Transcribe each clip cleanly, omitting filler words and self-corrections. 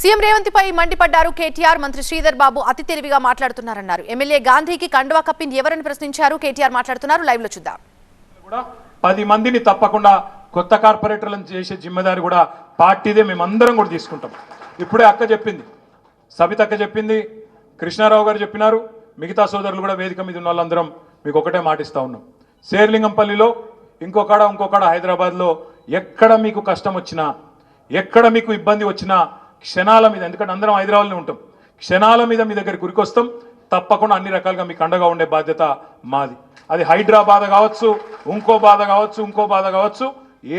CM Revanth పై మండిపడ్డారు కేటీఆర్. మంత్రి శ్రీధర్ బాబు అతి తెలివిగా మాట్లాడుతున్నారన్నారు. ఎమ్మెల్యే గాంధీకి కండువా కప్పింది ఎవరని ప్రశ్నించారు. కేటీఆర్ మాట్లాడుతున్నారు. లైవ్ లో చూద్దాం. 10 మందిని తప్పకుండా కొత్త కార్పొరేటర్లను చేసే జిమ్మేదారి కూడా పార్టీదే, మేమందరం కూడా తీసుకుంటాం. ఇప్పుడే అక్క చెప్పింది, సబితక్క చెప్పింది, కృష్ణారావు గారు చెప్పినారు, మిగతా సోదరులు కూడా వేదిక మీద ఉన్న వాళ్ళందరం మీకు ఒకటే మాటిస్తా ఉన్నాం. శేర్లింగంపల్లిలో ఇంకొకడ హైదరాబాద్లో ఎక్కడ మీకు కష్టం వచ్చినా, ఎక్కడ మీకు ఇబ్బంది వచ్చినా క్షణాల మీద, ఎందుకంటే అందరం హైదరాబాద్లో ఉంటాం, క్షణాల మీద మీ దగ్గరికి ఉరికొస్తాం. తప్పకుండా అన్ని రకాలుగా మీకు అండగా ఉండే బాధ్యత మాది. అది హైడ్రా బాధ కావచ్చు, ఇంకో బాధ కావచ్చు,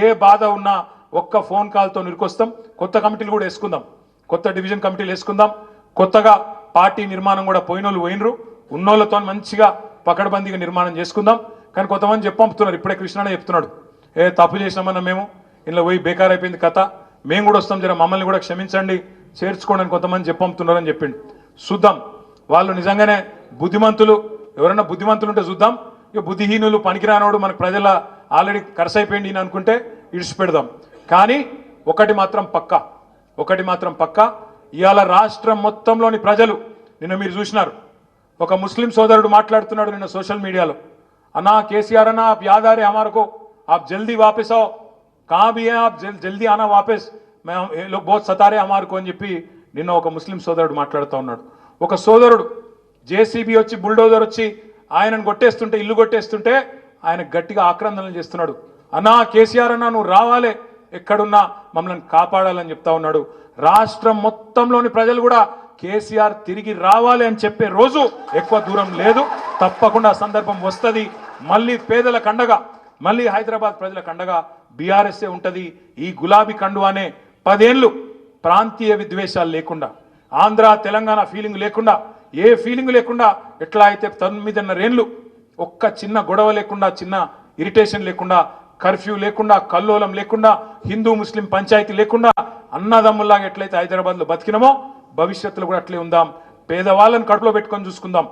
ఏ బాధ ఉన్నా ఒక్క ఫోన్ కాల్తో నిరుకొస్తాం. కొత్త కమిటీలు కూడా వేసుకుందాం, కొత్త డివిజన్ కమిటీలు వేసుకుందాం. కొత్తగా పార్టీ నిర్మాణం కూడా పోయినోళ్ళు పోయినరు, ఉన్నోళ్ళతో మంచిగా పకడ్బందీగా నిర్మాణం చేసుకుందాం. కానీ కొంతమంది చెప్పంపుతున్నారు, ఇప్పుడే కృష్ణానే చెప్తున్నాడు, తప్పు చేసినామన్నా మేము ఇలా పోయి బేకార్ అయిపోయింది కథ, మేము కూడా వస్తాం, జర మమ్మల్ని కూడా క్షమించండి, చేర్చుకోండి అని కొంతమంది చెప్పంపుతున్నారని చెప్పిండు. చూద్దాం, వాళ్ళు నిజంగానే బుద్ధిమంతులు, ఎవరైనా బుద్ధిమంతులు ఉంటే చూద్దాం. ఇక బుద్ధిహీనులు, పనికిరానోడు, మనకు ప్రజల ఆల్రెడీ ఖర్చు అయిపోయింది అని అనుకుంటే ఇడిచిపెడదాం. కానీ ఒకటి మాత్రం పక్కా, ఇవాళ రాష్ట్రం మొత్తంలోని ప్రజలు, నిన్న మీరు చూసినారు, ఒక ముస్లిం సోదరుడు మాట్లాడుతున్నాడు నిన్న సోషల్ మీడియాలో, అన్నా కేసీఆర్ అన్నా आप याद आ रहे हमारे को, आप जल्दी वापस आओ, कहाँ भी हैं आप, जल्दी आना वापस, मैं ये लोग बहुत सता रहे हमारे को అని చెప్పి నిన్న ఒక ముస్లిం సోదరుడు మాట్లాడుతూ ఉన్నాడు. ఒక సోదరుడు జేసీబీ వచ్చి, బుల్డోజర్ వచ్చి ఆయనను కొట్టేస్తుంటే, ఇల్లు కొట్టేస్తుంటే ఆయన గట్టిగా ఆక్రందనలు చేస్తున్నాడు. అన్నా కేసీఆర్ అన్నా నువ్వు రావాలే, ఎక్కడున్నా మమ్మల్ని కాపాడాలని చెప్తా ఉన్నాడు. రాష్ట్రం మొత్తంలోని ప్రజలు కూడా కేసీఆర్ తిరిగి రావాలి అని చెప్పే రోజు ఎక్కువ దూరం లేదు. తప్పకుండా సందర్భం వస్తుంది. మళ్ళీ పేదల కండగా, మళ్ళీ హైదరాబాద్ ప్రజల కండగా బీఆర్ఎస్ఏ ఉంటుంది. ఈ గులాబీ కండువానే 10 ఏళ్ళు ప్రాంతీయ విద్వేషాలు లేకుండా, ఆంధ్ర తెలంగాణ ఫీలింగ్ లేకుండా, ఏ ఫీలింగ్ లేకుండా, ఎట్లా అయితే 9.5 ఏళ్ళు ఒక్క చిన్న గొడవ లేకుండా, చిన్న ఇరిటేషన్ లేకుండా, కర్ఫ్యూ లేకుండా, కల్లోలం లేకుండా, హిందూ ముస్లిం పంచాయతీ లేకుండా అన్నదమ్ముల్లాగా ఎట్లయితే హైదరాబాద్లో బతికినామో భవిష్యత్తులో కూడా అట్లే ఉందాం. పేదవాళ్ళని కడుపులో పెట్టుకొని చూసుకుందాం,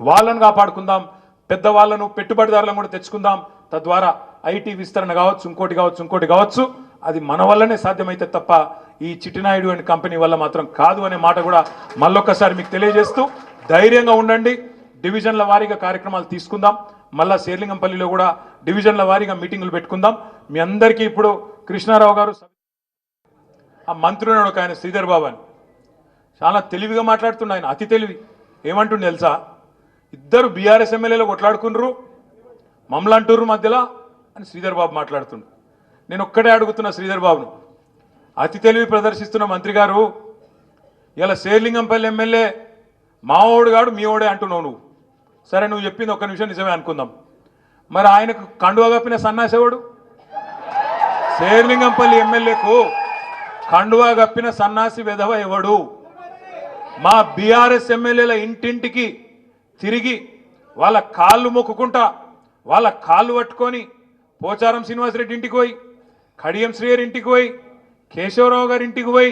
వాళ్ళని కాపాడుకుందాం, పెద్దవాళ్ళను పెట్టుబడిదారులను కూడా తెచ్చుకుందాం. తద్వారా ఐటీ విస్తరణ కావచ్చు, ఇంకోటి కావచ్చు, అది మన వల్లనే సాధ్యమైతే తప్ప ఈ చిట్టినాయుడు అండ్ కంపెనీ వల్ల మాత్రం కాదు అనే మాట కూడా మళ్ళొక్కసారి మీకు తెలియజేస్తూ, ధైర్యంగా ఉండండి. డివిజన్ల వారీగా కార్యక్రమాలు తీసుకుందాం. మళ్ళా శేర్లింగంపల్లిలో కూడా డివిజన్ల వారీగా మీటింగులు పెట్టుకుందాం. మీ అందరికీ ఇప్పుడు కృష్ణారావు గారు, ఆ మంత్రి ఉన్నాడు ఒక ఆయన శ్రీధర్ బాబు అని, చాలా తెలివిగా మాట్లాడుతుండే ఆయన, అతి తెలివి. ఏమంటుండే తెలుసా, ఇద్దరు బీఆర్ఎస్ ఎమ్మెల్యేలు కొట్లాడుకున్నారు, మమ్మల్ని అంటుర్రు మధ్యలో అని శ్రీధర్ బాబు మాట్లాడుతుండు. నేను ఒక్కడే అడుగుతున్నా శ్రీధర్ బాబును, అతి తెలివి ప్రదర్శిస్తున్న మంత్రి గారు, ఇలా శేర్లింగంపల్లి ఎమ్మెల్యే మావోడు గాడు మీ ఓడే అంటున్నావు నువ్వు. సరే, నువ్వు చెప్పింది ఒక్క నిమిషం నిజమే అనుకుందాం, మరి ఆయనకు కండువా కప్పిన సన్నాసేవాడు? శేర్లింగంపల్లి ఎమ్మెల్యేకు కండువా కప్పిన సన్నాసి వెధవ ఎవడు? మా బీఆర్ఎస్ ఎమ్మెల్యేల ఇంటింటికి తిరిగి వాళ్ళ కాళ్ళు మొక్కుకుంటా, వాళ్ళ కాళ్ళు పట్టుకొని పోచారం శ్రీనివాసరెడ్డి ఇంటికి పోయి, కడియం శ్రీగారి ఇంటికి పోయి, కేశవరావు గారి ఇంటికి పోయి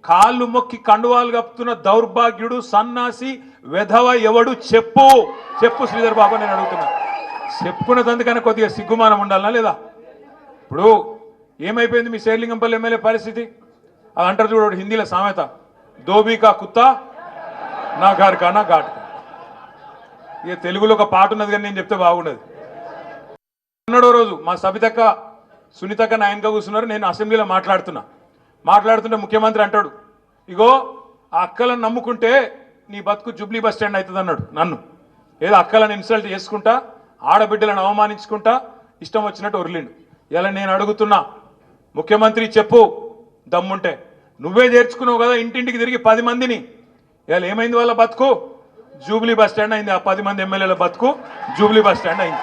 కాళ్ళు మొక్కి కండువాలు కప్పుతున్న దౌర్భాగ్యుడు, సన్నాసి వెధవ ఎవడు? చెప్పు శ్రీధర్ బాబు, నేను అడుగుతున్నా. చెప్పుకున్నదందుకనే కొద్దిగా సిగ్గుమానం ఉండాలనా లేదా? ఇప్పుడు ఏమైపోయింది మీ శేర్లింగంపల్లి ఎమ్మెల్యే పరిస్థితి? అది అంటారు చూడు హిందీలో సామెత, దోబీకా కుత్తా నా ఘాట్కా నా ఘాట్కా. ఇక తెలుగులో ఒక పాట ఉన్నది కానీ నేను చెప్తే బాగుండదు. అన్నడో రోజు మా సబితక్క, సునీతక్క నాయనక కూర్చున్నారు, నేను అసెంబ్లీలో మాట్లాడుతుంటే ముఖ్యమంత్రి అంటాడు, ఇగో ఆ అక్కలను నమ్ముకుంటే నీ బతుకు జూబ్లీ బస్ స్టాండ్ అవుతుంది అన్నాడు. నన్ను ఏదో అక్కలను ఇన్సల్ట్ చేసుకుంటా, ఆడబిడ్డలను అవమానించుకుంటా ఇష్టం వచ్చినట్టు ఒరిలిండు. ఇలా నేను అడుగుతున్నా, ముఖ్యమంత్రి చెప్పు దమ్ముంటే, నువ్వే చేర్చుకున్నావు కదా ఇంటింటికి తిరిగి 10 మందిని, ఇలా ఏమైంది వాళ్ళ బతుకు? జూబ్లీ బస్ స్టాండ్ అయింది. ఆ 10 మంది ఎమ్మెల్యేల బతుకు జూబ్లీ బస్ స్టాండ్ అయింది.